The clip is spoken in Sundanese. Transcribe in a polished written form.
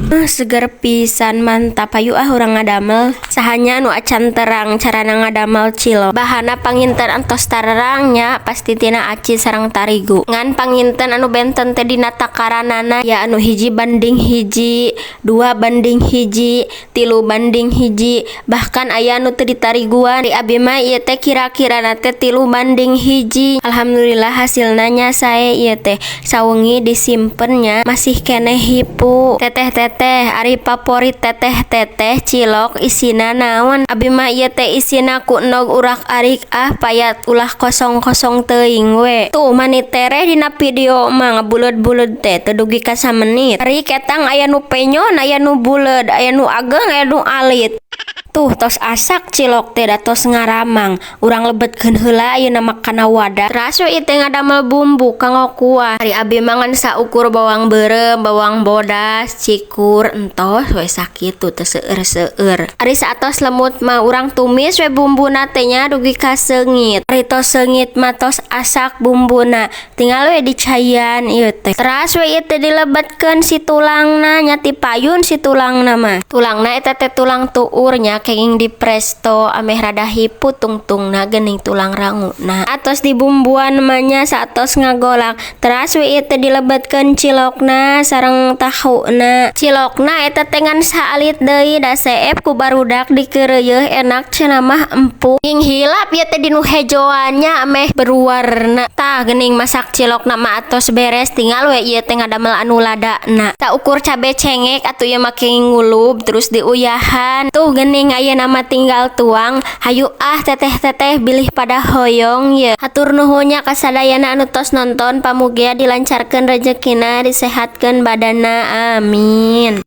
Seger pisan, mantap. Hayu urang ngadamel. Sahanya anu acan terang carana ngadamel cilok. Bahana panginten antos tarerangnya pasti tina aci sareng tarigu. Ngan panginten anu benten teh dina takaranana ya anu hiji banding hiji, 2 banding hiji, 3 banding hiji. Bahkan aya anu teu ditariguan. Di abi mah ieu teh kira-kira teh 3 banding hiji. Alhamdulillah hasilna nya sae ieu teh. Sawengi disimpennya masih keneh hipu. Teteh ari favorit teteh cilok isina naon? Abi mah ieu teh isina ku enog urak-arik payat ulah kosong-kosong teuing we. Tuh mani tereh dina video mah ngabuleud-buleud teh teu dugi ka 1 menit. Ari ketang aya nu penyon, aya nu buleud, aya nu ageng, aya nu alit. Tuh tos asak cilok teh da tos ngaramang. Urang lebetkeun heula ayeuna mah kana wadah. Teras we ieu teh ngadamel bumbu kanggo kuah. Ari abi mangan saukur bawang beureum, bawang bodas, cikur entos we sakitu teu seueur-seueur. Ari saatos lemut mah urang tumis we bumbuna teh nya dugi ka seungit. Ari tos seungit mah tos asak bumbuna. Tinggal we dicaian ieu teh. Teras we ieu teh dilebetkeun si tulangna nya ti payun si tulangna mah. Tulangna eta teh tulang tuurnya kenging di presto ameh rada hipu tungtungna geuning tulang ranguna. Atos dibumbuan manya satos ngagolak. Teras we ieu teh dilebetkeun cilokna sareng tahuna. Cilokna eta teh ngan saalit deui da seep ku barudak dikeureueuh enak cenah mah empuk. Ing hilap ieu teh dinu hejoannya ameh berwarna. Tah geuning masak cilokna mah atos beres tinggal we ieu teh ngadamel anu ladana. Saukur cabe cengek atuh ieu mah kenging ngulup terus diuyahan. Tuh geuning ayeuna mah tinggal tuang. Hayu teteh bilih pada hoyong ye. Hatur nuhunnya kasadayana anu tos nonton, pamugia dilancarkeun rezekina, disehatkeun badanna, amin.